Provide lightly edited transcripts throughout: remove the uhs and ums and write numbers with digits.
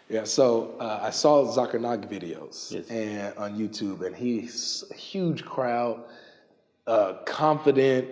Yeah, so I saw Zakirnag videos Yes. and on YouTube, and he's a huge crowd, confident,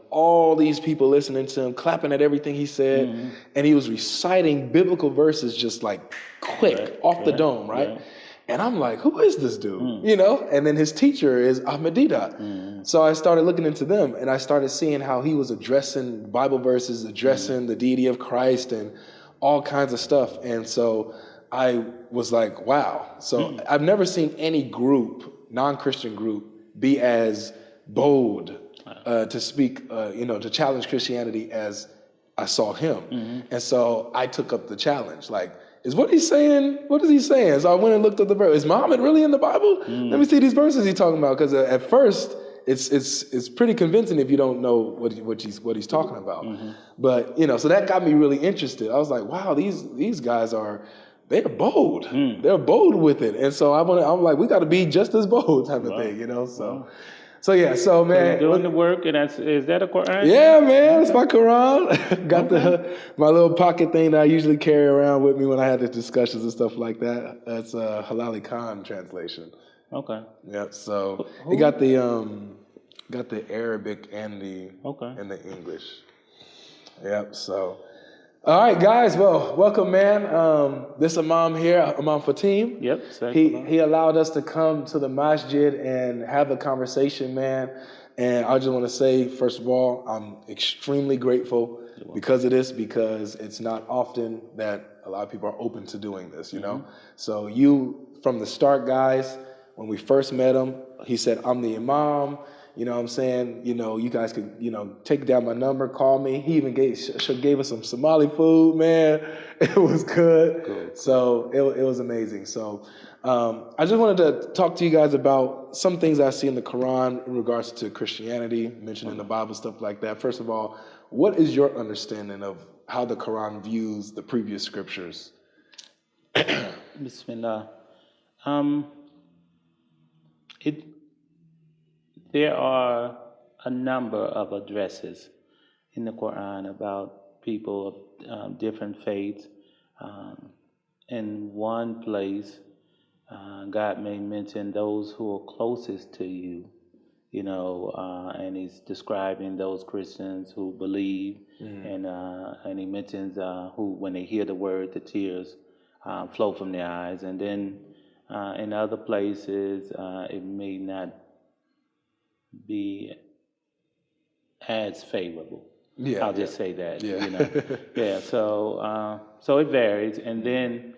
all these people listening to him, clapping at everything he said, and he was reciting biblical verses just like quick, off the dome, right? And I'm like, who is this dude? And then his teacher is Ahmadidat. So I started looking into them, and I started seeing how he was addressing Bible verses, addressing the deity of Christ and all kinds of stuff. And so I was like, wow. So I've never seen any group, non-Christian group, be as bold to speak, to challenge Christianity as I saw him. And so I took up the challenge. Like, is what he's saying, what is he saying? So I went and looked at the verse. Is Muhammad really in the Bible? Let me see these verses he's talking about. Because at first, it's pretty convincing if you don't know what he's talking about. But, so that got me really interested. I was like, wow, these guys they're bold. They're bold with it. And so I'm like, we got to be just as bold type of thing, So yeah, so man, So doing the work, and is that a Quran? Yeah, man, it's my Quran. Got my little pocket thing that I usually carry around with me when I had the discussions and stuff like that. That's a Halali Khan translation. Okay. Yep. So it got the Arabic and the English. Yep. So. All right, guys. Well, welcome, man. This Imam here, Imam Fatim. Yep. He allowed us to come to the masjid and have a conversation, man. And I just want to say, first of all, I'm extremely grateful because of this, because it's not often that a lot of people are open to doing this, So you, from the start, guys, when we first met him, he said, I'm the Imam. You know what I'm saying? You guys could, take down my number, call me. He even gave us some Somali food, man. It was good. Cool. So it was amazing. So I just wanted to talk to you guys about some things I see in the Quran in regards to Christianity, mentioned in the Bible, stuff like that. First of all, what is your understanding of how the Quran views the previous scriptures? Bismillah. There are a number of addresses in the Quran about people of different faiths. In one place, God may mention those who are closest to you, and He's describing those Christians who believe, and He mentions who, when they hear the word, the tears flow from their eyes. And then in other places, it may not be as favorable. I'll just say that. Yeah. So it varies, and then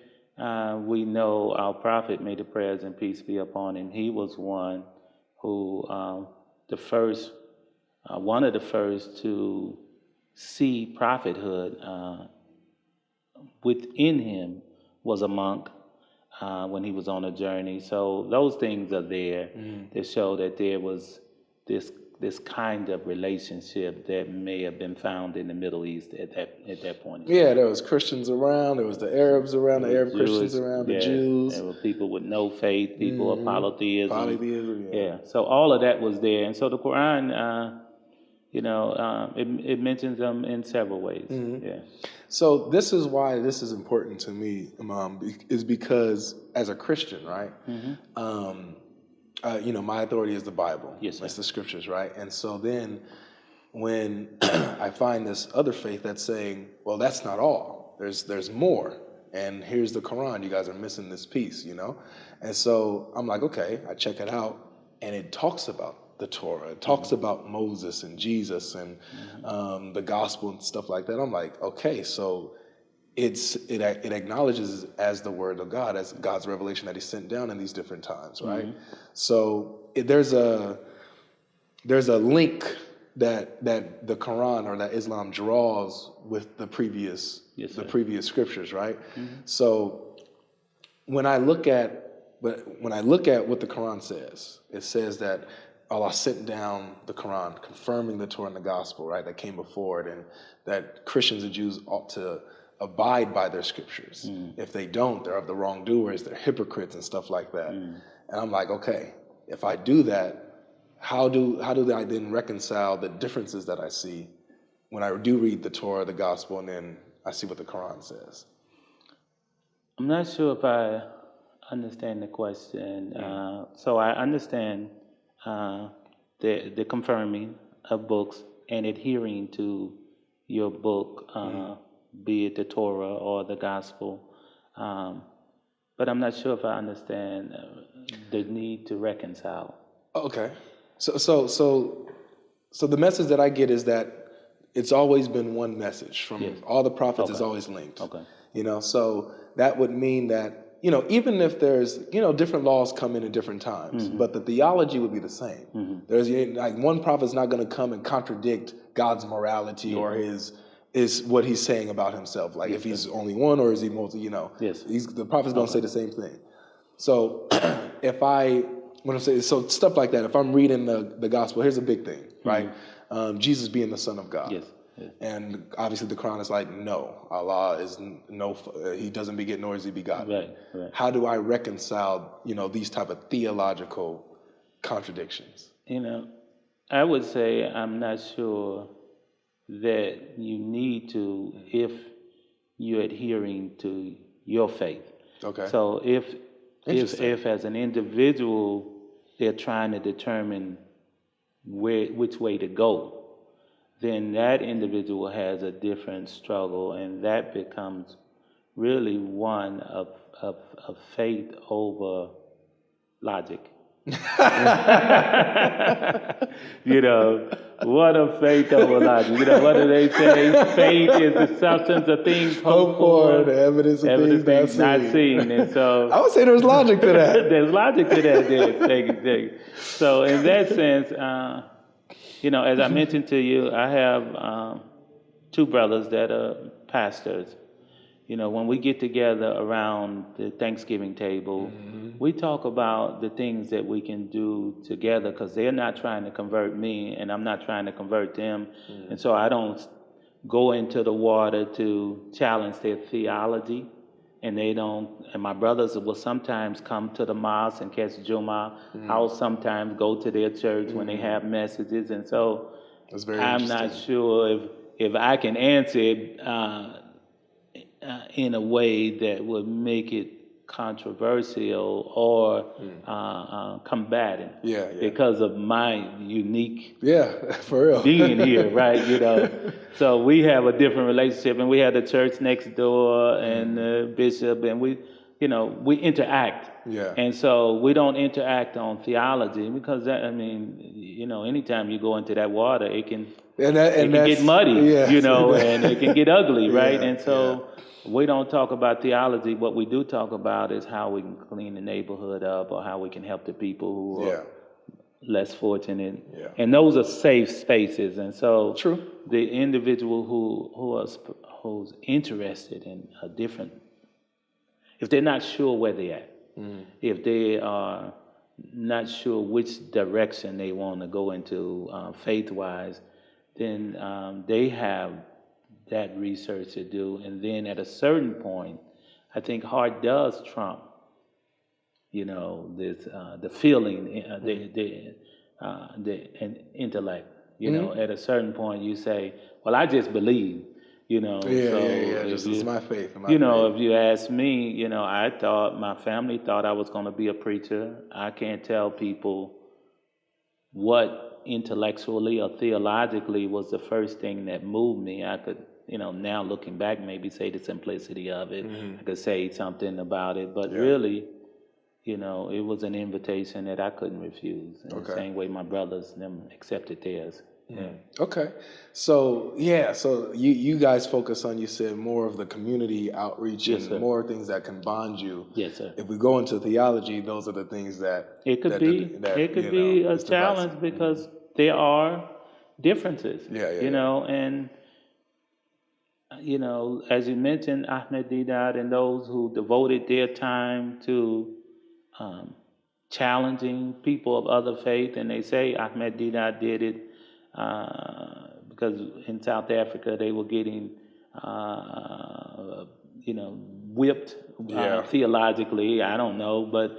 we know our prophet, may the prayers and peace be upon him. He was one who one of the first to see prophethood within him was a monk when he was on a journey. So those things are there that show that there was this kind of relationship that may have been found in the Middle East at that point. Yeah, there was Christians around, there was the Arabs around, the Arab Christians around, the Jews. There were people with no faith, people of polytheism. Polytheism, yeah. So all of that was there. And so the Quran, it mentions them in several ways. Yeah. So this is why this is important to me, Imam, is because as a Christian, right? My authority is the Bible. Yes, sir. It's the scriptures, right? And so then when I find this other faith that's saying, well, that's not all. There's more. And here's the Quran. You guys are missing this piece, And so I'm like, okay, I check it out. And it talks about the Torah. It talks about Moses and Jesus and the gospel and stuff like that. I'm like, okay, so it acknowledges as the word of God, as God's revelation that He sent down in these different times, right? So there's a link that the Quran or that Islam draws with the previous scriptures, right? So when I look at what the Quran says, it says that Allah sent down the Quran, confirming the Torah and the gospel, right, that came before it, and that Christians and Jews ought to abide by their scriptures. If they don't, they're of the wrongdoers, they're hypocrites and stuff like that. And I'm like, okay, if I do that, how do I then reconcile the differences that I see when I do read the Torah, the gospel, and then I see what the Quran says? I'm not sure if I understand the question. So I understand uh, the confirming of books and adhering to your book, be it the Torah or the Gospel. Um, but I'm not sure if I understand the need to reconcile. Okay. So the message that I get is that it's always been one message from Yes. all the prophets is Okay. always linked. Okay. So that would mean that, even if there's, different laws come in at different times, but the theology would be the same. There's like one prophet's not going to come and contradict God's morality or is what he's saying about himself. Like if he's only one or is he multi, Yes. the prophet's going to say the same thing. So when I'm saying, so stuff like that, if I'm reading the gospel, here's a big thing, right? Jesus being the Son of God. Yes. Yes. And obviously the Quran is like, no, Allah is he doesn't beget nor is he begotten. Right. How do I reconcile, these type of theological contradictions? I would say I'm not sure that you need to if you're adhering to your faith. Okay. So if as an individual they're trying to determine which way to go, then that individual has a different struggle, and that becomes really one of faith over logic. What of faith over logic? What do they say? Faith is the substance of things hoped for, the evidence of things not seen. And so I would say there's logic to that. there's logic to that. Thank you. So in that sense, as I mentioned to you, I have two brothers that are pastors. When we get together around the Thanksgiving table, we talk about the things that we can do together because they're not trying to convert me and I'm not trying to convert them. And so I don't go into the water to challenge their theology. And my brothers will sometimes come to the mosque and catch Jummah. I'll sometimes go to their church when they have messages. And so I'm not sure if I can answer it in a way that would make it controversial or combative because of my unique for real being here, right? So we have a different relationship, and we have the church next door and the bishop, and we interact. And so we don't interact on theology because anytime you go into that water, it can get muddy, and it can get ugly, right? And so we don't talk about theology. What we do talk about is how we can clean the neighborhood up or how we can help the people who are less fortunate. And those are safe spaces. And so the individual who's interested in a different, if they're not sure where they're at, if they are not sure which direction they want to go into faith-wise, then they have that research to do, and then at a certain point, I think heart does trump, this the feeling, the intellect. At a certain point, you say, "Well, I just believe." This is my faith. If you ask me, I thought my family thought I was going to be a preacher. I can't tell people what intellectually or theologically was the first thing that moved me. I could. Now looking back, maybe say the simplicity of it. I could say something about it, but really, it was an invitation that I couldn't refuse. In the same way my brothers, them accepted theirs. Okay. So you guys focus on, you said, more of the community outreach and more things that can bond you. Yes, sir. If we go into theology, those are the things that it could be a challenge because there are differences. And as you mentioned, Ahmed Deedat and those who devoted their time to challenging people of other faith, and they say Ahmed Deedat did it because in South Africa they were getting, whipped theologically. I don't know, but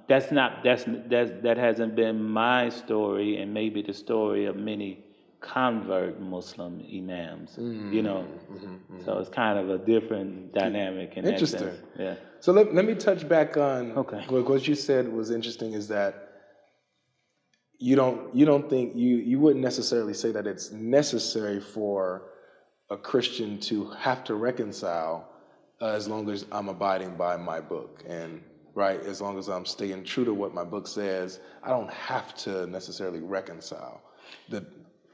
that hasn't been my story, and maybe the story of many convert Muslim imams, you know. So it's kind of a different dynamic in that Interesting. sense. Yeah. So let me touch back on Okay. what you said was interesting is that you don't think you wouldn't necessarily say that it's necessary for a Christian to have to reconcile as long as I'm abiding by my book and right as long as I'm staying true to what my book says. I don't have to necessarily reconcile.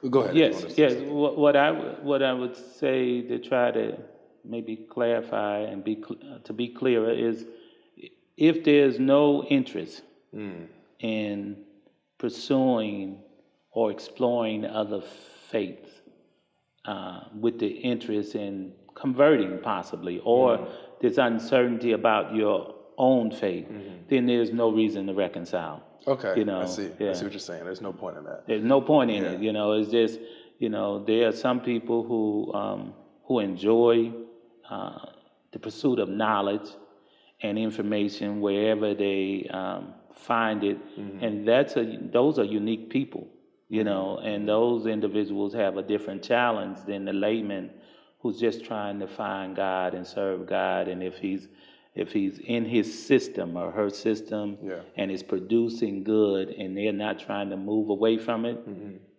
Go ahead. Yes, yes. What I would say to try to maybe clarify and to be clearer is, if there's no interest in pursuing or exploring other faiths with the interest in converting possibly, or there's uncertainty about your own faith, then there's no reason to reconcile. Okay, You know, I see. yeah. I see what you're saying. There's no point in that. There's no point in it. You know, it's just, you know, there are some people who enjoy the pursuit of knowledge and information wherever they find it, and those are unique people, you know, and those individuals have a different challenge than the layman who's just trying to find God and serve God, and if he's in his system or her system and is producing good and they're not trying to move away from it,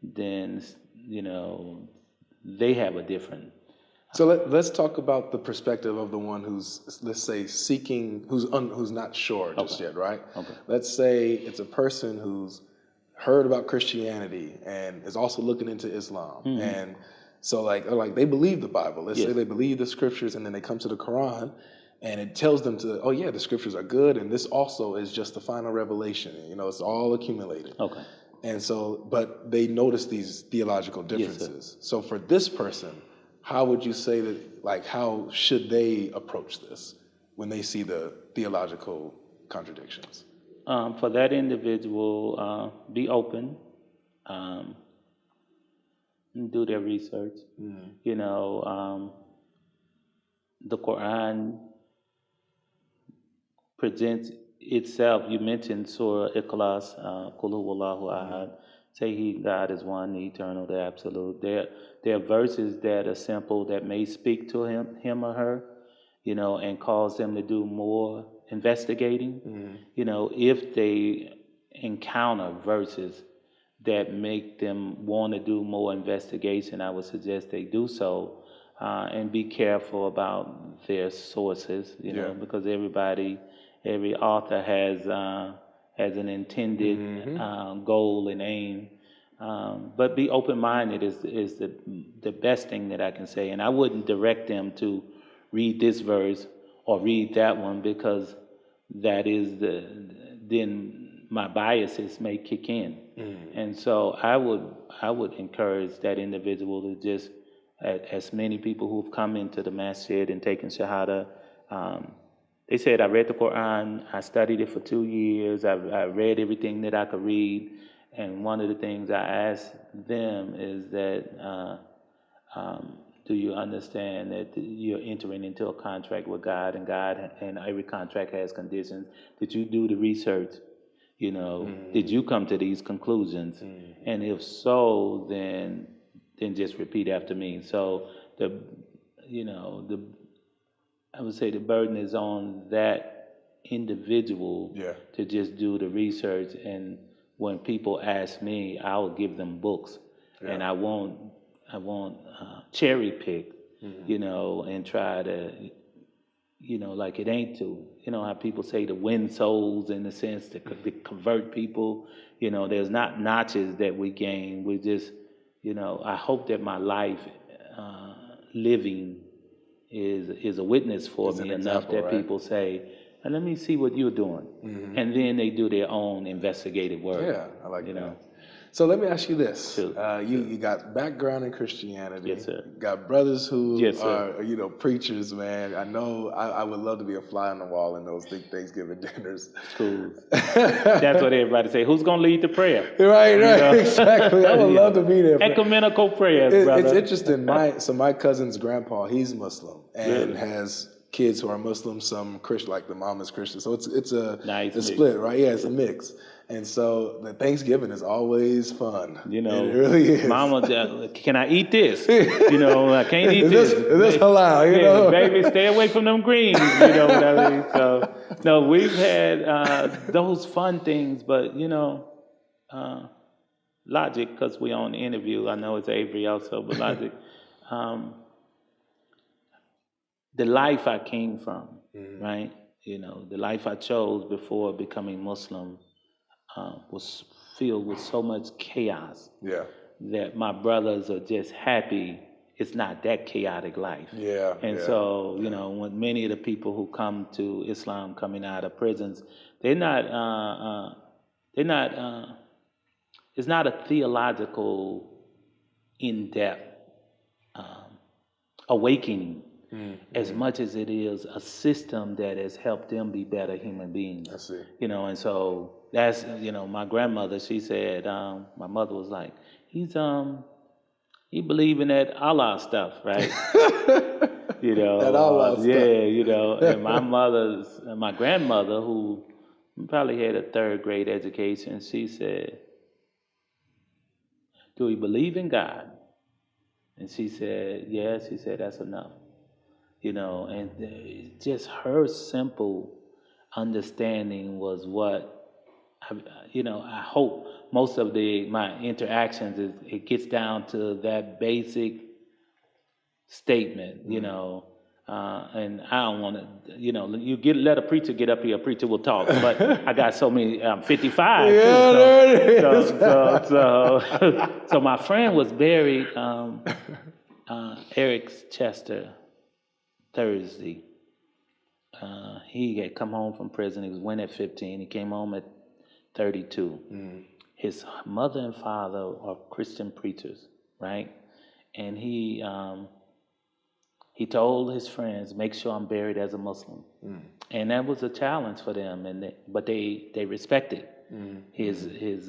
then, you know, they have a different. So let's talk about the perspective of the one who's, let's say, seeking, who's not sure just yet, right? Okay. Let's say it's a person who's heard about Christianity and is also looking into Islam, and so like they believe the Bible. Let's say they believe the scriptures, and then they come to the Quran, and it tells them to, oh yeah, the scriptures are good, and this also is just the final revelation. You know, it's all accumulated. Okay. And so, but they notice these theological differences. So for this person, how would you say that, like, how should they approach this when they see the theological contradictions? For that individual, be open, do their research. You know, the Quran presents itself. You mentioned Surah Ikhlas, Qul Huwallahu Ahad. Say He, God is one, the eternal, the absolute. There are verses that are simple that may speak to him or her, you know, and cause them to do more investigating. You know, if they encounter verses that make them want to do more investigation, I would suggest they do so, and be careful about their sources, you know, because every author has an intended goal and aim. But be open-minded is the best thing that I can say. And I wouldn't direct them to read this verse or read that one, because that is then my biases may kick in. And so I would encourage that individual to just, as many people who've come into the masjid and taken shahada, they said, I read the Quran, I studied it for 2 years, I read everything that I could read, and one of the things I asked them is that, do you understand that you're entering into a contract with God, and every contract has conditions? Did you do the research? You know, did you come to these conclusions? And if so, then just repeat after me. So I would say the burden is on that individual to just do the research. And when people ask me, I will give them books, and I won't cherry pick, you know, and try to, you know, like it ain't to, you know, how people say to win souls, in the sense to convert people. You know, there's not notches that we gain. We just, you know, I hope that my life living is a witness for me enough that people say, let me see what you're doing. And then they do their own investigative work. Yeah, I like you that. know. So let me ask you this. Sure. You got background in Christianity. Yes, sir. Got brothers who Yes, are, you know, preachers, man. I know I would love to be a fly on the wall in those Thanksgiving dinners. Cool. That's what everybody say. Who's going to lead the prayer? Right, You know? exactly. I would love to be there. Ecumenical prayers, brother. It's interesting. My cousin's grandpa, he's Muslim and has kids who are Muslim, some Christian, like the mom is Christian. So it's a Nice mix. split, right? Yeah, it's a mix. And so the Thanksgiving is always fun. You know, it really is. Mama, can I eat this? You know, I can't eat this. Is this halal? You know? Baby, stay away from them greens. You know what I mean? So, no, we've had those fun things, but you know, Logic, because we on the interview. I know it's Avery also, but Logic. The life I came from, right? You know, the life I chose before becoming Muslim was filled with so much chaos that my brothers are just happy it's not that chaotic life. So, you know, when many of the people who come to Islam coming out of prisons, they're not, it's not a theological, in-depth awakening as much as it is a system that has helped them be better human beings. I see. You know, and so that's, you know, my grandmother, she said, my mother was like, he believe in that Allah stuff, right? You know, that Allah stuff. You know, and my grandmother, who probably had a third grade education, she said, do we believe in God? And she said, yes. She said, that's enough. You know, and just her simple understanding was what, I hope most of my interactions it gets down to that basic statement, you know, and I don't want to, you know, let a preacher get up here, a preacher will talk, but I got so many, 55. Yeah, there it is. So my friend was buried, Eric Chester, Thursday. He had come home from prison. He was went at 15. He came home at 32. His mother and father are Christian preachers, right? And he told his friends, make sure I'm buried as a Muslim. And that was a challenge for them, but they respected his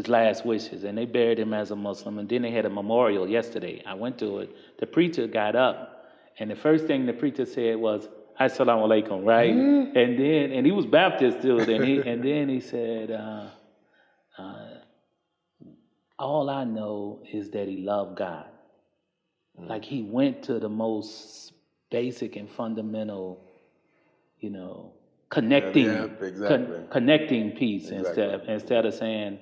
last wishes, and they buried him as a Muslim. And then they had a memorial yesterday. I went to it. The preacher got up, and the first thing the preacher said was, Assalamu alaikum, right? And he was Baptist, dude. And then he said, all I know is that he loved God. Like he went to the most basic and fundamental, you know, connecting piece instead of saying,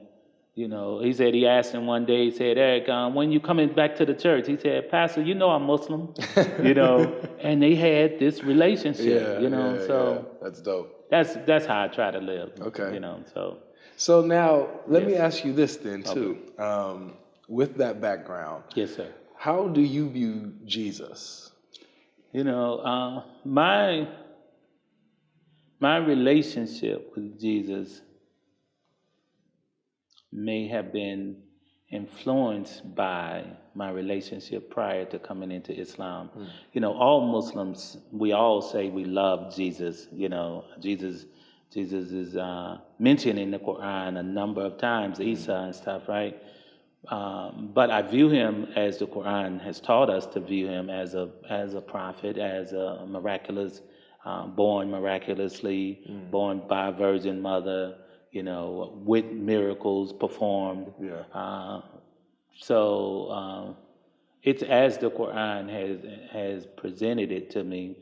you know, he said, he asked him one day, he said, Eric, when you coming back to the church? He said, Pastor, you know I'm Muslim, you know, and they had this relationship, so that's dope. That's how I try to live, okay. You know, so. So now let me ask you this then too, with that background. Yes, sir. How do you view Jesus? You know, my relationship with Jesus may have been influenced by my relationship prior to coming into Islam. You know, all Muslims, we all say we love Jesus. You know, Jesus is mentioned in the Quran a number of times, Isa and stuff, right? But I view him as the Quran has taught us to view him as a prophet, as a miraculous, born miraculously, born by a virgin mother, you know, with miracles performed. It's as the Quran has presented it to me,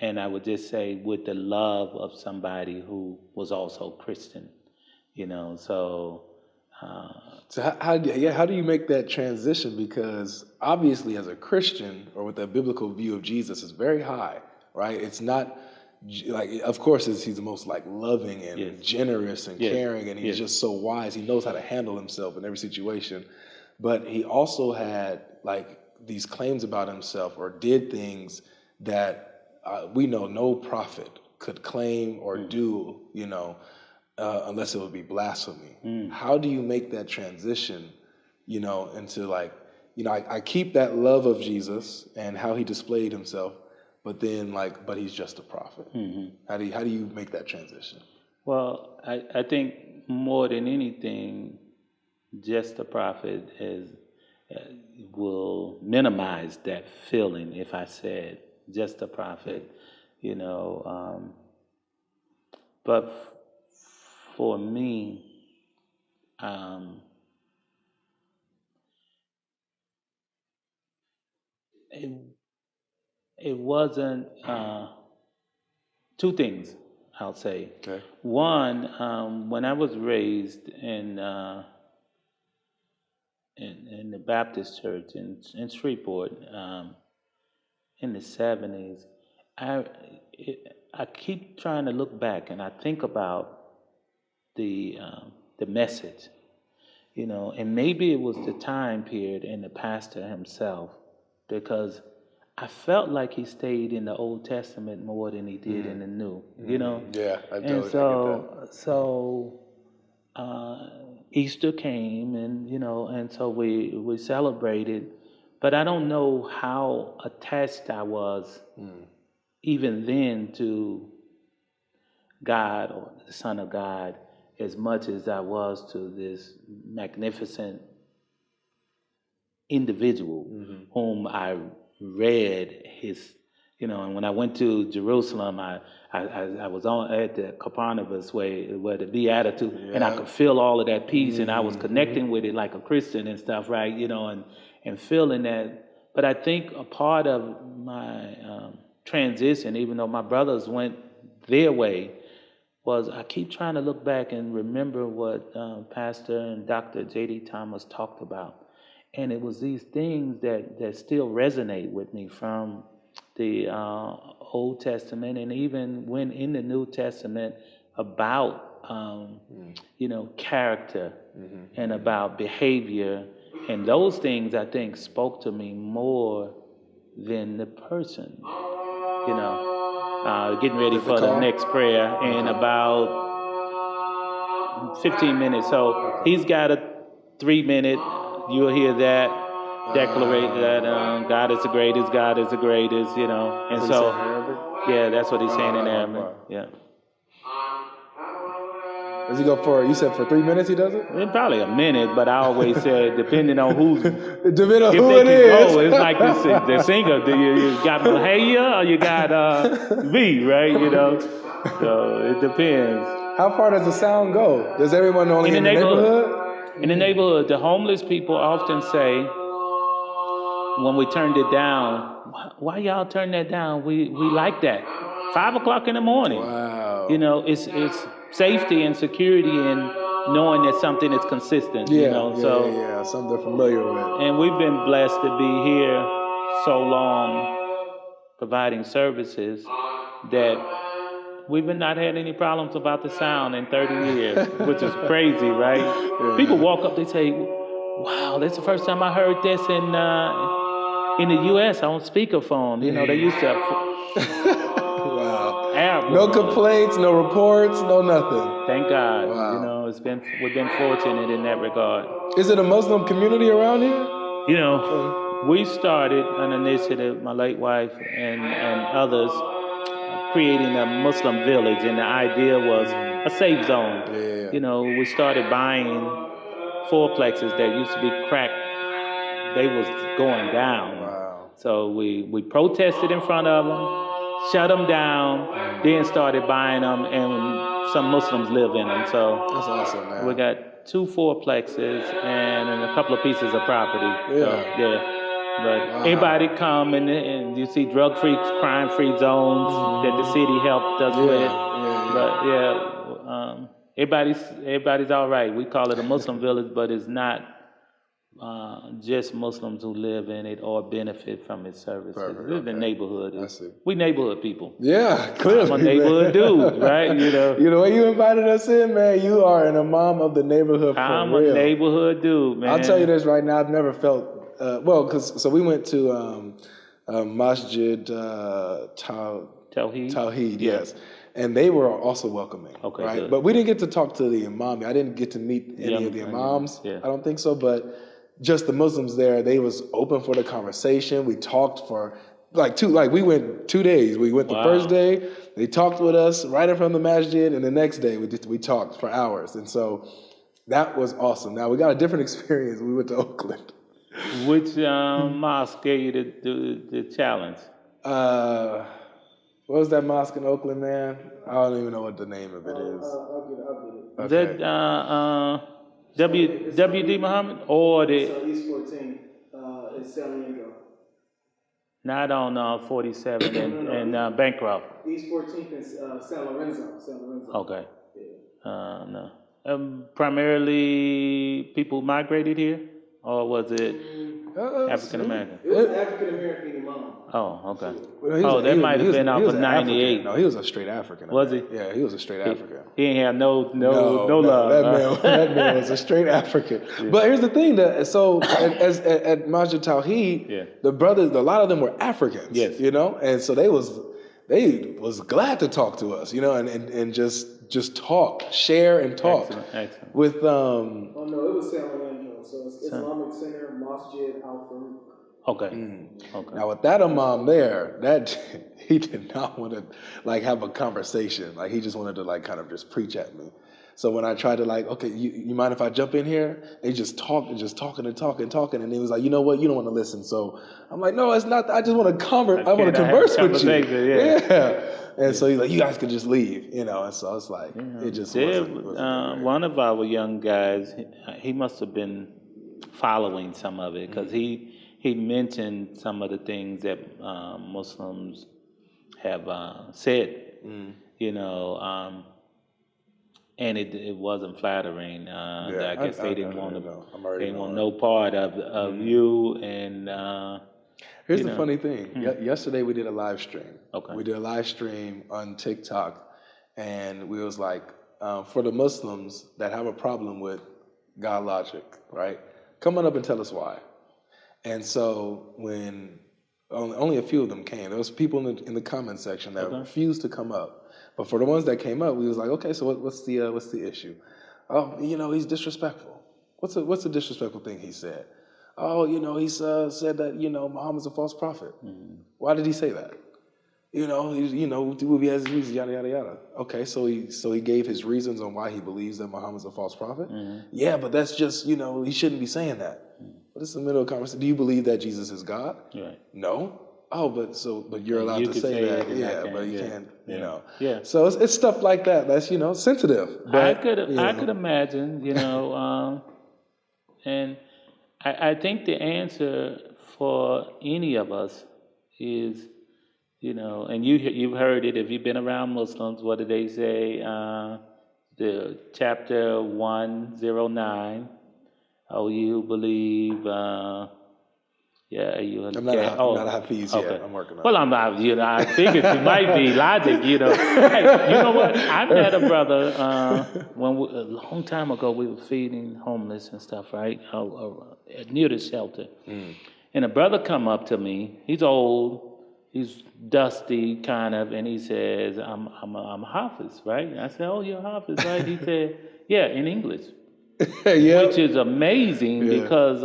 and I would just say with the love of somebody who was also Christian, you know. So how do you make that transition? Because obviously, as a Christian or with a biblical view of Jesus, is very high, right? It's not. Like, of course, he's the most like loving and generous and caring, and he's just so wise. He knows how to handle himself in every situation. But he also had like these claims about himself, or did things that we know no prophet could claim or do, you know, unless it would be blasphemy. How do you make that transition, you know, into like, you know, I keep that love of Jesus and how he displayed himself, but then but he's just a prophet. How do you make that transition? Well, I think more than anything, just a prophet will minimize that feeling if I said just a prophet, you know. But for me, it, it wasn't two things, I'll say. Okay. One, when I was raised in the Baptist church in Shreveport in the 70s, I I keep trying to look back and I think about the message, you know, and maybe it was the time period and the pastor himself, because I felt like he stayed in the Old Testament more than he did in the New, you know. Yeah, I And totally get so Easter came, and you know, and so we celebrated, but I don't know how attached I was even then to God or the Son of God as much as I was to this magnificent individual whom I read his, you know, and when I went to Jerusalem, I was on at the Capernaum where the Beatitude, and I could feel all of that peace, and I was connecting with it like a Christian and stuff, right? You know, and feeling that. But I think a part of my transition, even though my brothers went their way, was I keep trying to look back and remember what Pastor and Dr. J.D. Thomas talked about. And it was these things that still resonate with me from the Old Testament, and even when in the New Testament, about, you know, character and about behavior. And those things, I think, spoke to me more than the person, you know. Getting ready for the next prayer in about 15 minutes. So he's got a 3-minute, you'll hear that declaration that God is the greatest, God is the greatest, you know. And so, yeah, that's what he's saying in Arabic. Yeah. Does he go for, you said for 3 minutes he does it? Probably a minute, but I always said, depending on who's, Depending on if who they it can is. go, it's like the singer, you got Mahaya or you got V, right, you know? So it depends. How far does the sound go? Does everyone only in the neighborhood? In the neighborhood, the homeless people often say, when we turned it down, why y'all turn that down? We like that. 5 o'clock in the morning. Wow. You know, it's safety and security and knowing that something is consistent. Yeah, you know, yeah, something they're familiar with. And we've been blessed to be here so long, providing services, that we've not had any problems about the sound in 30 years, which is crazy, right? Yeah. People walk up, they say, wow, that's the first time I heard this in the U.S. on speakerphone. You know, they used to... Wow. Arab. No complaints, no reports, no nothing. Thank God. Wow. You know, we've been fortunate in that regard. Is it a Muslim community around here? You know, we started an initiative, my late wife and others, creating a Muslim village, and the idea was a safe zone. Yeah. You know, we started buying fourplexes that used to be cracked. They was going down. Wow. So we protested in front of them, shut them down, then started buying them, and some Muslims live in them. So that's awesome, man. We got 2 fourplexes and a couple of pieces of property. Yeah. So, yeah. But everybody come and you see drug-free, crime-free zones that the city helped us with. But everybody's all right. We call it a Muslim village, but it's not just Muslims who live in it or benefit from its services. Perfect, It's the neighborhood. I see. We neighborhood people. Yeah, clearly. I'm a neighborhood dude, right? You know. You know, when you invited us in, man, you are an imam of the neighborhood for I'm real. a neighborhood dude, man. I'll tell you this right now, I've never felt, so we went to Masjid Tawheed, yes. And they were also welcoming, okay, right? good. But we didn't get to talk to the imam. I didn't get to meet any of the imams. I don't think so, but just the Muslims there, they was open for the conversation. We talked for we went 2 days. We went the first day, they talked with us right in front of the masjid, and the next day we talked for hours. And so that was awesome. Now we got a different experience. We went to Oakland. Which mosque gave you the challenge? What was that mosque in Oakland, man? I don't even know what the name of it is. Is that WD Muhammad or the? East 14. It's San Diego. Not on 47 and Bancroft. East 14th is San Lorenzo. Okay. No. Primarily people migrated here, or was it African American? It was an African American imam. Oh, okay. Well, that might have been off of 98. No, he was a straight African. Was he? Yeah, he was a straight African. He ain't have no love. That man was a straight African. Yeah. But here's the thing: so at Masjid Tawheed, the brothers, a lot of them were Africans. Yes. You know, and so they was glad to talk to us. You know, and just talk, share and talk. Excellent. With Oh no, it was San Lorenzo. So it's Islamic Center, Masjid Al Farouk. Okay. Okay. Now with that imam there, that he did not want to like have a conversation. Like he just wanted to like kind of just preach at me. So when I tried to like, okay, you mind if I jump in here? He just talking, and he was like, you know what, you don't want to listen. So I'm like, no, it's not. I just want to converse with you. Yeah. And so he's like, you guys can just leave, you know. And so it's like, it just wasn't one of our young guys, he must have been following some of it because he mentioned some of the things that Muslims have said, you know, and it wasn't flattering. I guess they didn't want no part of you. And here's the funny thing. Yesterday we did a live stream. Okay. We did a live stream on TikTok, and we was like, for the Muslims that have a problem with God logic, right? Come on up and tell us why. And so when only a few of them came, there was people in the comment section that refused to come up. But for the ones that came up, we was like, okay, so what's the issue? Oh, you know, he's disrespectful. What's a disrespectful thing he said? Oh, you know, he said that, you know, Muhammad's a false prophet. Why did he say that? You know, he's yada yada yada. Okay, so he gave his reasons on why he believes that Muhammad's a false prophet. Yeah, but that's just, you know, he shouldn't be saying that. But it's the middle of the conversation. Do you believe that Jesus is God? Right. No. Oh, but you're allowed to say that. Yeah, but you can't. You know. Yeah. So it's stuff like that. That's, you know, sensitive. But, I could imagine. You know, and I think the answer for any of us is, you know, and you've heard it if you've been around Muslims. What do they say? The chapter 109. Oh, you believe? You. I'm not a Hafiz yet. I'm working on it. Well, I'm not. You know, I figured you might be logic. You know, hey, you know what? I met a brother a long time ago. We were feeding homeless and stuff, right? Near the shelter, and a brother come up to me. He's old. He's dusty, kind of, and he says, "I'm a Hafiz, right?" And I said, "Oh, you're a Hafiz, right?" He said, "Yeah, in English." Which is amazing because,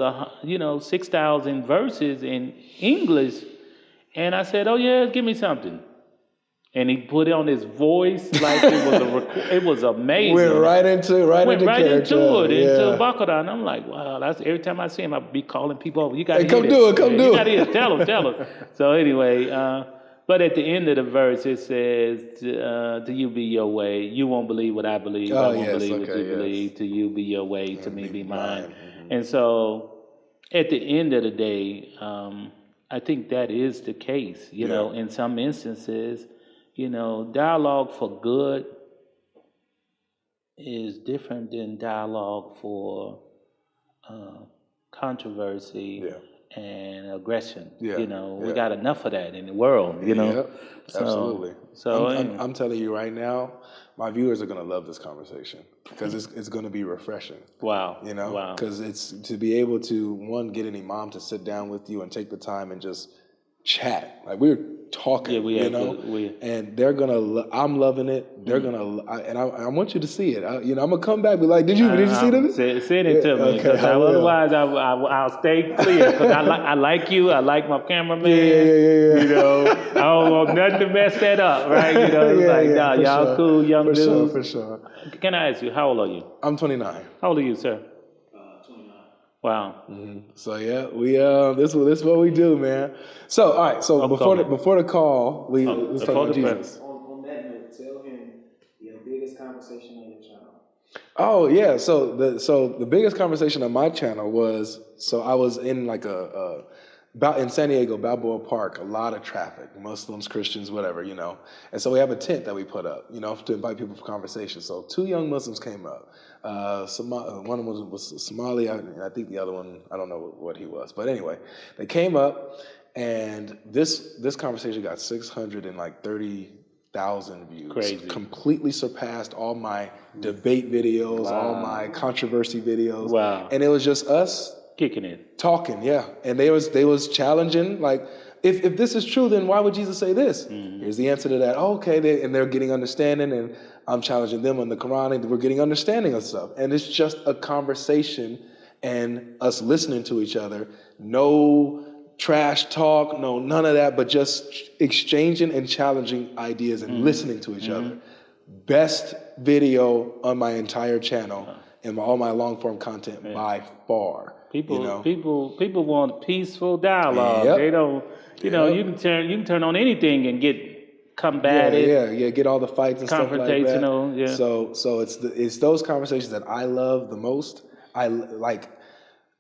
6,000 verses in English. And I said, oh, yeah, give me something. And he put it on his voice like it was amazing. Went right into into Baqarah. And I'm like, wow, that's every time I see him, I be calling people over. You got to come do it. You got to tell him. So anyway, but at the end of the verse, it says, to you be your way. You won't believe what I believe. I won't believe what you believe. To you be your way. To me be mine. And so at the end of the day, I think that is the case. You know, in some instances, you know, dialogue for good is different than dialogue for controversy and aggression. You know, we got enough of that in the world, you know. Absolutely. So I'm telling you right now, my viewers are going to love this conversation because it's going to be refreshing. Wow. You know, because it's to be able to, one, get an imam to sit down with you and take the time and just chat. Like we're talking, and they're gonna. I'm loving it. They're gonna, and I want you to see it. I'm gonna come back and be like, did you see this? Send it to me, because otherwise I'll stay clear. Because I like you. I like my cameraman. Yeah. You know, I don't want nothing to mess that up, right? You know, it's like, nah, y'all sure. cool, young dudes. For sure. Can I ask you, how old are you? I'm 29. How old are you, sir? 29. Wow. So yeah, we this is what we do, man. So all right, so before the call, let's talk about Jesus. On that note, tell him your biggest conversation on your channel. Oh yeah, so the biggest conversation on my channel was, so I was in like in San Diego, Balboa Park, a lot of traffic, Muslims, Christians, whatever, and so we have a tent that we put up, to invite people for conversation. So two young Muslims came up. One of them was Somali, and I think the other one, I don't know what he was, but anyway, they came up, and this conversation got 630,000 views. Crazy. Completely surpassed all my debate videos, all my controversy videos. Wow. And it was just us kicking it, talking, yeah. And they was challenging, like, if this is true, then why would Jesus say this? Here's the answer to that. Oh, okay, and they're getting understanding, and I'm challenging them on the Quran, and we're getting understanding of stuff. And it's just a conversation and us listening to each other. No trash talk, no none of that, but just exchanging and challenging ideas and listening to each other. Best video on my entire channel and all my long form content by far. People want peaceful dialogue. Yep. They don't, you can turn on anything and get combative. Yeah, get all the fights and stuff like that. Confrontational, yeah. So it's those conversations that I love the most. I like,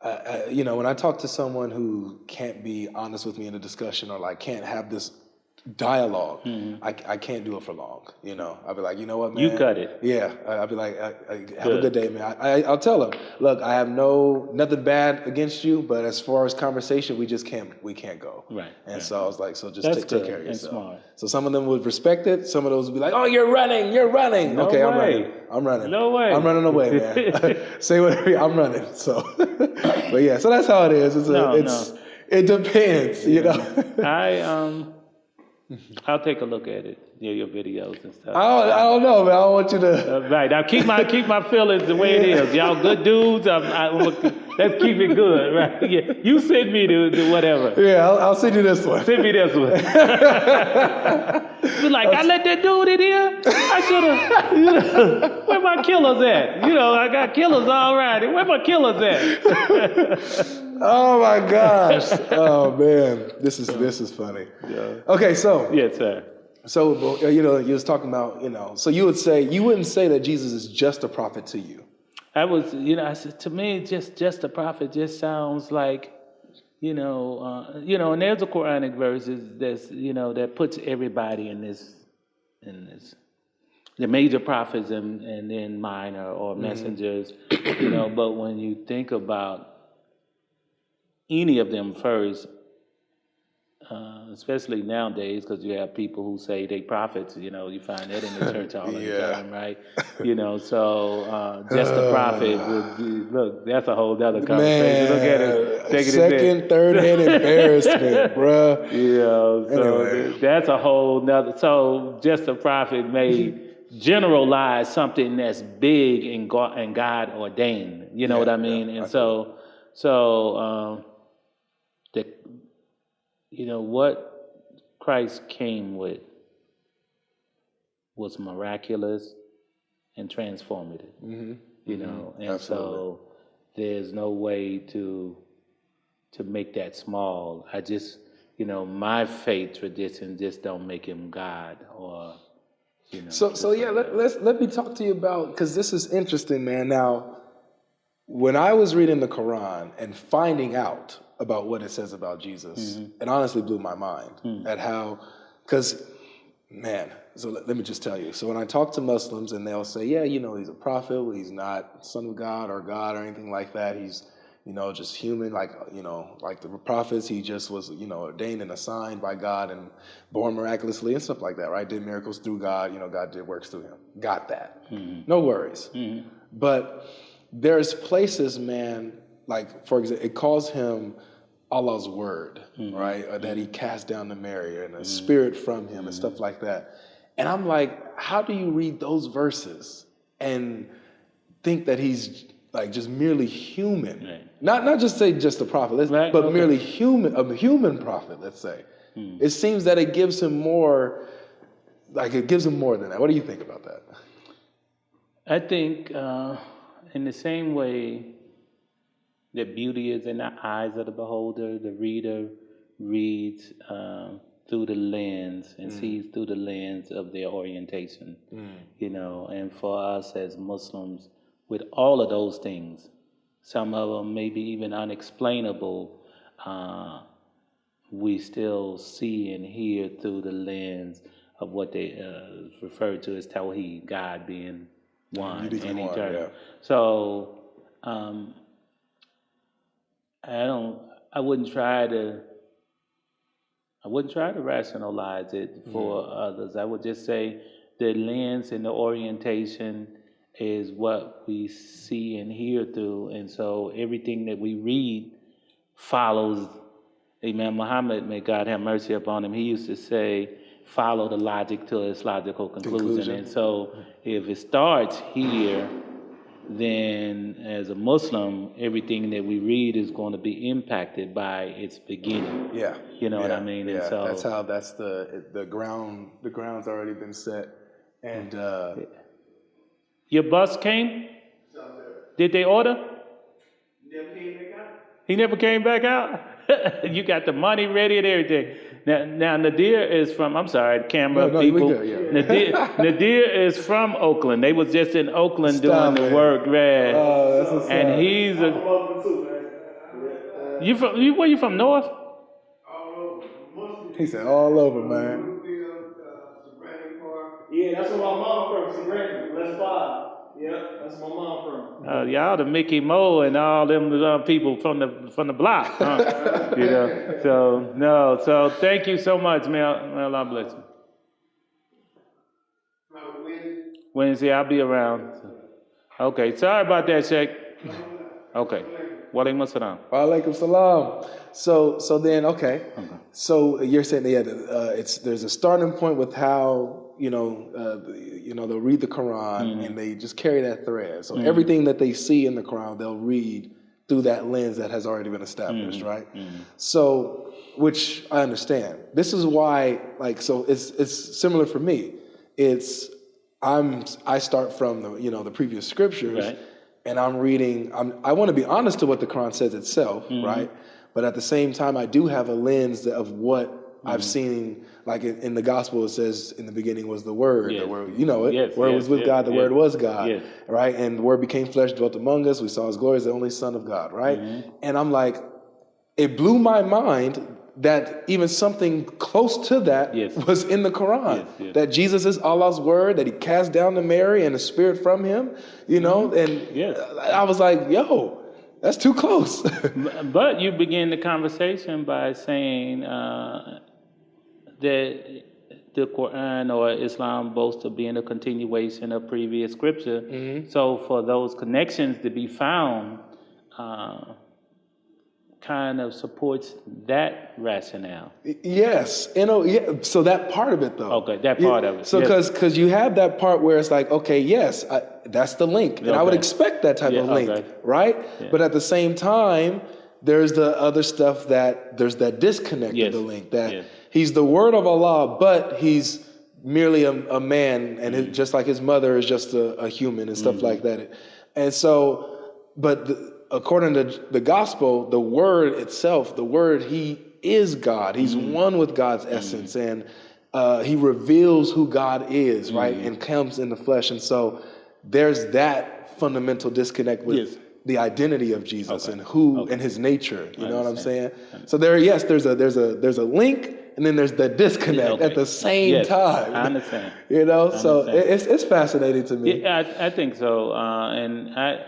when I talk to someone who can't be honest with me in a discussion, or like can't have this dialogue, I can't do it for long. I'll be like, you know what, man? You cut it. Yeah, I'll be like, have a good day, man. I'll tell them, look, I have nothing bad against you, but as far as conversation, we can't go. Right. And so I was like, so just take care of yourself. Smart. So some of them would respect it. Some of those would be like, oh, you're running. No okay, way. I'm running. No way. I'm running away, man. Say whatever. I'm running. So, but yeah, so that's how it is. It depends, I'll take a look at it, your videos and stuff. I don't know, man. I don't want you to. Right now, keep my feelings the way it is. Y'all good dudes. Let's keep it good, right? Yeah, you send me to whatever. Yeah, I'll send you this one. Send me this one. You're like, I let that dude in here. I should have. Where my killers at? I got killers already. Where my killers at? Oh my gosh! Oh man, this is funny. Yeah. Okay, so yes, sir. So you was talking about So you wouldn't say that Jesus is just a prophet to you. I said, to me, just a prophet just sounds like, and there's a Quranic verse that puts everybody in this, the major prophets and then minor or messengers, but when you think about any of them first, especially nowadays, because you have people who say they prophets, you find that in the church all the time, right? So just a prophet would be, look, that's a whole other conversation. Look at it. Second, third hand embarrassment, bruh. So anyway. That's a whole nother, so just a prophet may generalize something that's big and God ordained, you know what I mean? And what Christ came with was miraculous and transformative. And Absolutely. so there's no way to make that small. I just, my faith tradition just don't make him God or. Let me talk to you about, because this is interesting, man. Now, when I was reading the Quran and finding out about what it says about Jesus, it honestly blew my mind at how, because, man, so let me just tell you. So when I talk to Muslims and they'll say, yeah, he's a prophet, well, he's not son of God or anything like that. He's, just human, like the prophets. He just was, ordained and assigned by God and born miraculously and stuff like that, right? Did miracles through God, God did works through him. Got that. No worries. But there's places, man, like, for example, it calls him Allah's word, right? Or that he cast down to Mary and a spirit from him and stuff like that. And I'm like, how do you read those verses and think that he's like just merely human? Right. Not just say just a prophet, but merely human, a human prophet, let's say. It seems that it gives him more, than that. What do you think about that? I think in the same way that beauty is in the eyes of the beholder. The reader reads through the lens and sees through the lens of their orientation. And for us as Muslims, with all of those things, some of them maybe even unexplainable, we still see and hear through the lens of what they refer to as Tawheed, God being one and eternal. Yeah. So I wouldn't try to rationalize it for others. I would just say the lens and the orientation is what we see and hear through, and so everything that we read follows. Imam Muhammad, may God have mercy upon him, he used to say, follow the logic to its logical conclusion. And so if it starts here, then as a Muslim, everything that we read is going to be impacted by its beginning. Yeah. You know what I mean? Yeah. And so that's the ground's already been set. And your bus came? Did they order? Never came back out. He never came back out? You got the money ready and everything. Now Nadir is from, I'm sorry, camera people. Nadir is from Oakland. They was just in Oakland doing the work, man. And he's I'm from Oakland too, man. Where you from, North? All over. He said all over, man. Yeah, that's where my mom from, Sabrina. Let's fly. Yeah, that's where my mom from. Y'all the Mickey Mo and all them people from the block, huh? So thank you so much, man. Allah bless you. Wednesday, I'll be around. Okay, sorry about that, Sheikh. Okay. Walaikum assalam. Walaikum salam. So then, okay. So you're saying there's a starting point with how they'll read the Quran and they just carry that thread. So everything that they see in the Quran, they'll read through that lens that has already been established, right? So, which I understand. This is why, it's similar for me. I start from the previous scriptures, right, and I'm reading. I want to be honest to what the Quran says itself, right? But at the same time, I do have a lens of what I've seen. Like in the gospel, it says in the beginning was the Word. The Word, Word was with God. The Word was God, right? And the Word became flesh, dwelt among us. We saw His glory as the only Son of God, right? And I'm like, it blew my mind that even something close to that was in the Quran. That Jesus is Allah's Word, that He cast down to Mary and the Spirit from Him, and I was like, yo, that's too close. But you begin the conversation by saying that the Quran or Islam boasts of being a continuation of previous scripture. So for those connections to be found, kind of supports that rationale. Yes, so that part of it though. Okay, that part of it. So because you have that part where it's like, okay, yes, that's the link, and I would expect that type of link, right? Yeah. But at the same time, there's the other stuff there's that disconnect of the link, that He's the Word of Allah, but He's merely a man, and just like His mother is just a human and stuff like that. And so, according to the gospel, the Word itself, the Word, He is God. He's one with God's essence, and He reveals who God is, right? And comes in the flesh. And so there's that fundamental disconnect with the identity of Jesus and and His nature. You know what I'm saying? So there's a link, and then there's that disconnect at the same time. I understand. So it's fascinating to me. Yeah, I think so. And I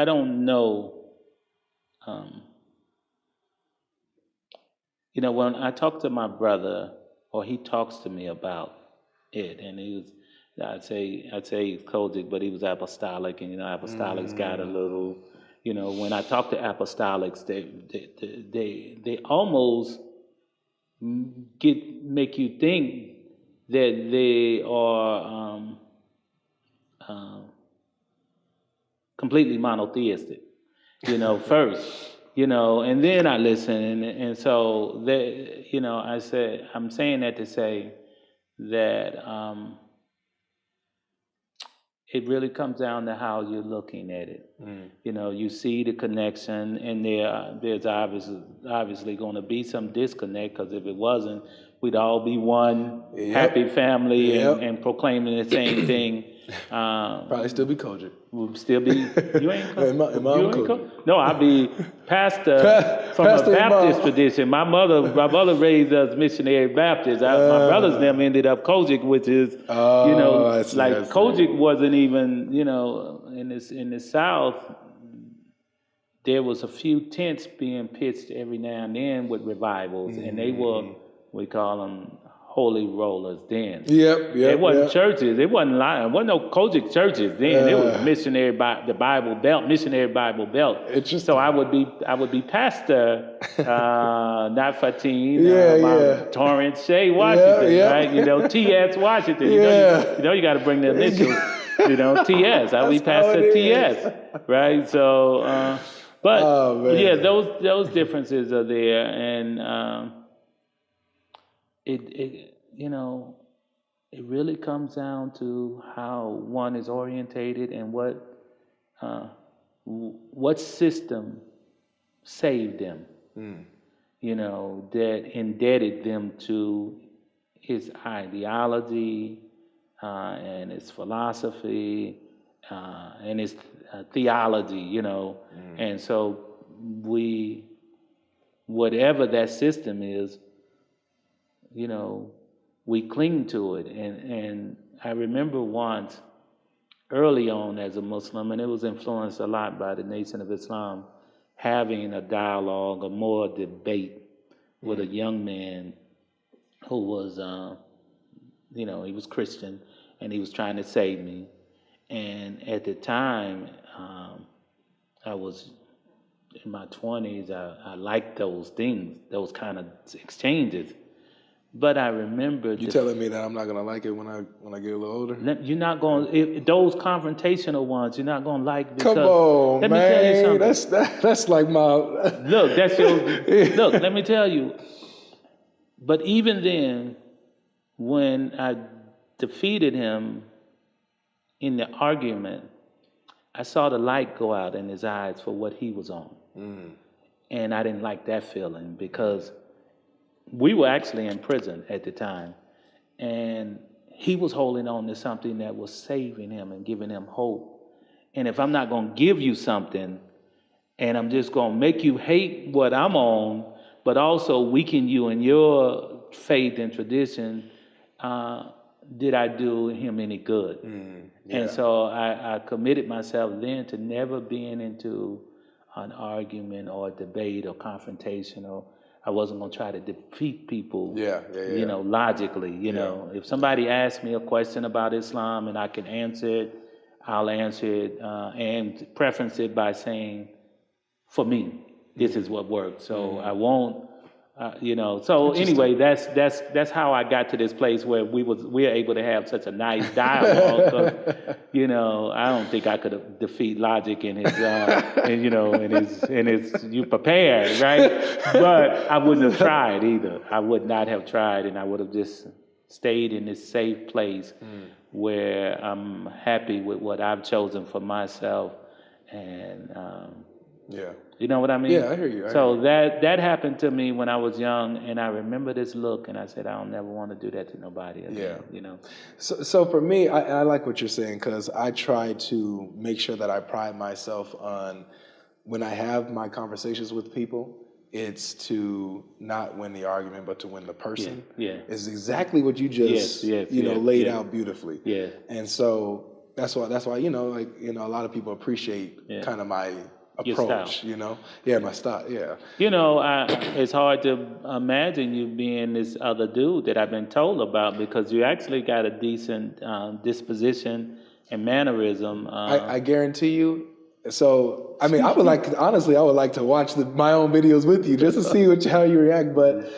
don't know. When I talk to my brother, or he talks to me about it, and he was, I'd say he's Kojic, but he was apostolic, and apostolics got a little, when I talk to apostolics, they almost make you think that they are completely monotheistic, first, and then I listen, and so I'm saying that to say that it really comes down to how you're looking at it. You know, you see the connection, and there's obviously going to be some disconnect, because if it wasn't, we'd all be one happy family and proclaiming the same thing. Probably still be Kojic. We'll still be. You ain't Imam Kojic? No, I'll be pastor from a Baptist tradition. My mother raised us missionary Baptists. My brothers them ended up Kojic, which is Kojic wasn't even, you know, in the South. There was a few tents being pitched every now and then with revivals, and they were, we call them holy rollers then. It wasn't churches. It wasn't no Kojic churches then. It was missionary Bible Belt. So I would be pastor, not Fatim, Torrance Shea Washington, right? You know, T.S. Washington. You know you got to bring the initials. You know, T.S. I would be pastor T.S. Right? So, those differences are there, and. It you know, it really comes down to how one is orientated and what system saved them. You know, that indebted them to his ideology and his philosophy and his theology. You know, and so whatever that system is, you know, we cling to it. And I remember once, early on as a Muslim, and it was influenced a lot by the Nation of Islam, having a dialogue, a more debate with a young man who was, you know, he was Christian, and he was trying to save me. And at the time, I was in my 20s, I liked those things, those kind of exchanges. But I remember... You telling me that I'm not going to like it when I get a little older? You're not going... Those confrontational ones, you're not going to like because... Come on, let man. me tell you something. That's like my... Look, that's your... Look, let me tell you. But even then, when I defeated him in the argument, I saw the light go out in his eyes for what he was on. And I didn't like that feeling, because... we were actually in prison at the time, and he was holding on to something that was saving him and giving him hope. And if I'm not going to give you something, and I'm just going to make you hate what I'm on, but also weaken you in your faith and tradition, did I do him any good? And so I committed myself then to never being into an argument or a debate or confrontation, or I wasn't going to try to defeat people, you know, logically. You know, if somebody asks me a question about Islam and I can answer it, I'll answer it and preference it by saying, for me, this is what works. So I won't, you know. So anyway, that's how I got to this place where we're able to have such a nice dialogue. 'Cause, you know, I don't think I could have defeat logic in his, and you know, in his you prepared, right? But I wouldn't have tried either. I would not have tried, and I would have just stayed in this safe place where I'm happy with what I've chosen for myself, and you know what I mean? Yeah, I hear you. So that happened to me when I was young, and I remember this look, and I said, I don't never want to do that to nobody again. You know. So for me, I like what you're saying, because I try to make sure that I pride myself on, when I have my conversations with people, it's to not win the argument, but to win the person. It's exactly what you just laid out beautifully. And so that's why you know, like, you know, a lot of people appreciate kind of my approach, you know? My style, You know, it's hard to imagine you being this other dude that I've been told about, because you actually got a decent disposition and mannerism. I guarantee you. So, I mean, I would like to watch my own videos with you just to see how you react. But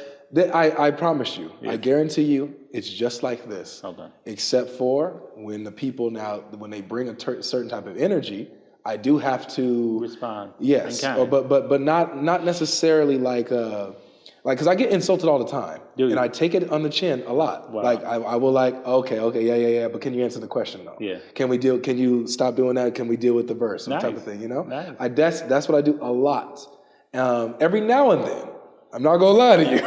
I promise you, I guarantee you, it's just like this. Except for when the people when they bring a certain type of energy, I do have to respond. Yes, but not necessarily like Like, because I get insulted all the time, Dude. and I take it on the chin a lot. Wow. Like, I will okay, yeah, but can you answer the question though? Yeah. Can you stop doing that? Can we deal with the verse? Type of thing, you know? Nice. That's what I do a lot. Every now and then, I'm not gonna lie to you.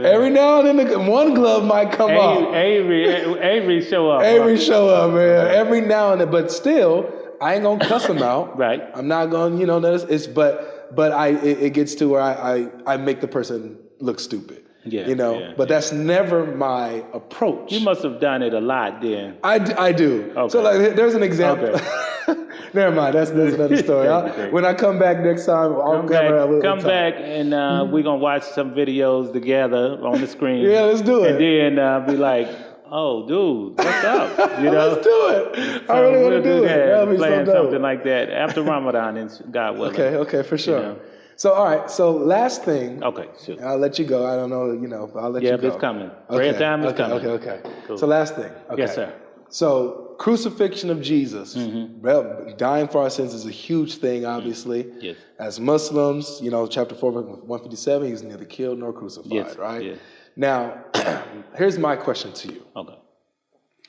Every now and then, one glove might come up. Avery show up. Avery show up, man. Every now and then, but still, I ain't gonna cuss him out. Right. I'm not gonna, it gets to where I make the person look stupid. Yeah. You know, but that's never my approach. You must have done it a lot then. I do. Okay. So like, there's an example. Okay. Never mind. That's another story. When I come back next time, come back and we're gonna watch some videos together on the screen. Yeah, let's do it. And then be like, "Oh, dude, what's up?" You know, let's do it. I really want to do it. That'll be plan so dope. something like that after Ramadan, and God willing. Okay, for sure. You know? So, all right. So, last thing. Okay, sure. And I'll let you go. I don't know, but I'll let you go. Yeah, it's coming. Prayer time is coming. Okay. Cool. So, last thing. Okay. Yes, sir. So, crucifixion of Jesus, dying for our sins is a huge thing, obviously. Yes. As Muslims, chapter 4, verse 157, he was neither killed nor crucified, right? Yes. Now, here's my question to you. Okay.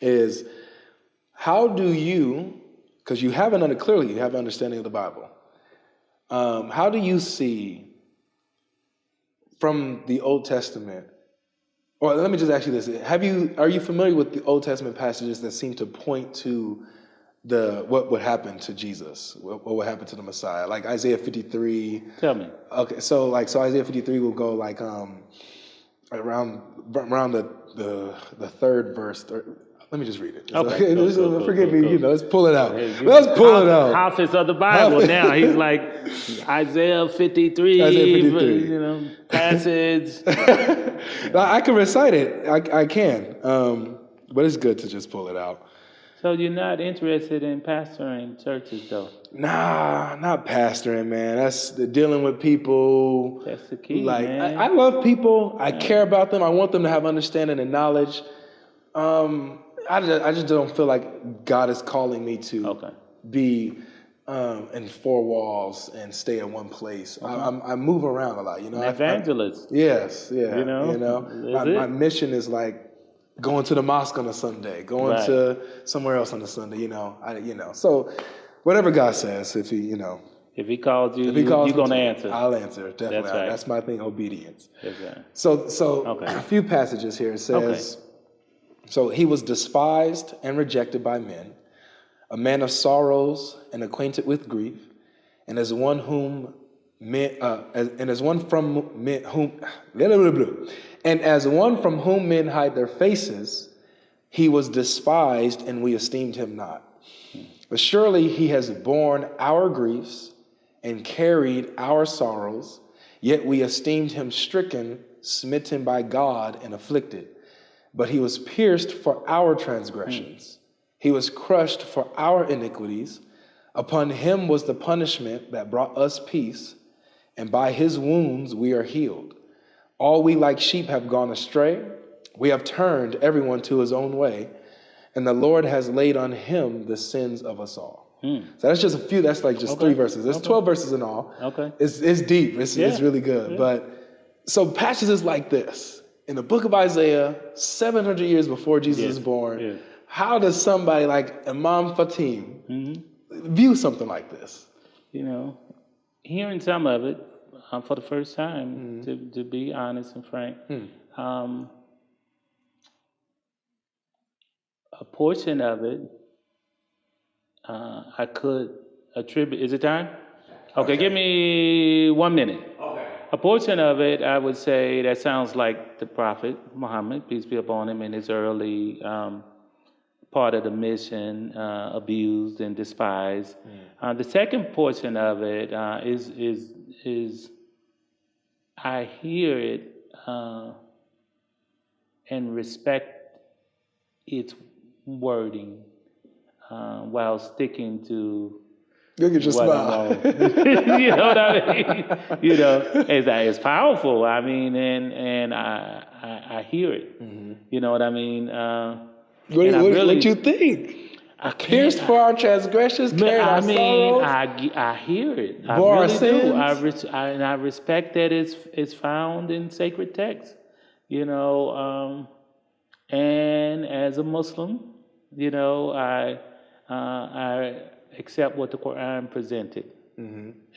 Is how do you, because you have an understanding of the Bible, how do you see from the Old Testament, or let me just ask you this, are you familiar with the Old Testament passages that seem to point to what would happen to Jesus, what would happen to the Messiah, like Isaiah 53? Tell me. Okay, so Isaiah 53 will go like around the third verse. Let me just read it. Okay. Forgive me. Cool. Let's pull it out. Let's pull it out. Hafiz of the Bible now. He's like Isaiah 53. Passage. I can recite it. I can. But it's good to just pull it out. So you're not interested in pastoring churches, though? Nah, not pastoring, man. That's dealing with people. That's the key, like, man. I love people. I care about them. I want them to have understanding and knowledge. I just don't feel like God is calling me to be in four walls and stay in one place. I move around a lot, An evangelist. Yes, yeah. My mission is like going to the mosque on a Sunday, going to somewhere else on a Sunday. So whatever God says, if He calls you, you're gonna answer. I'll answer, definitely. That's right. That's my thing, obedience. That's right. So a few passages here. It says, so he was despised and rejected by men, a man of sorrows and acquainted with grief, and as one from whom men hide their faces, he was despised, and we esteemed him not. But surely he has borne our griefs and carried our sorrows, yet we esteemed him stricken, smitten by God, and afflicted. But he was pierced for our transgressions. He was crushed for our iniquities. Upon him was the punishment that brought us peace, and by his wounds we are healed. All we like sheep have gone astray. We have turned everyone to his own way, and the Lord has laid on him the sins of us all. So that's just a few. That's like just 3 verses. There's 12 verses in all. Okay. It's deep. It's really good. Yeah. But so passages like this in the book of Isaiah, 700 years before Jesus is born, how does somebody like Imam Fatim view something like this? Hearing some of it for the first time, to be honest and frank, a portion of it I could attribute. Is it time? Okay, give me 1 minute. Okay. A portion of it, I would say, that sounds like the Prophet Muhammad, peace be upon him, in his early part of the mission, abused and despised. The second portion of it is I hear it and respect its wording while sticking to. Look at your smile. You know what I mean? It's powerful. I mean, and I hear it. You know what I mean? What you think? I can't. Pierced for our transgressions, carried our sorrows. I hear it. I Bore our really do. sins. And I respect that it's found in sacred text. And as a Muslim, I accept what the Quran presented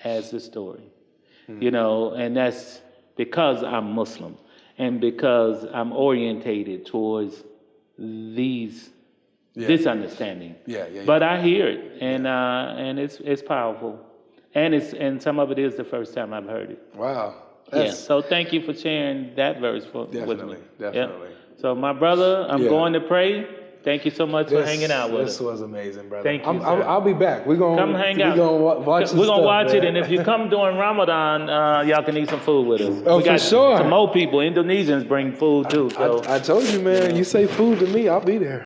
as the story. And that's because I'm Muslim and because I'm orientated towards this understanding. But I hear it, and it's powerful, and some of it is the first time I've heard it. Wow. So thank you for sharing that verse with me. Definitely. So my brother, I'm going to pray. Thank you so much for hanging out with us. This was amazing, brother. Thank you, sir. I'll be back. We're gonna come hang out. We're gonna watch. We're gonna watch it, and if you come during Ramadan, y'all can eat some food with us. Oh, we got for sure. Some more people. Indonesians bring food too. So. I told you, man. You say food to me, I'll be there.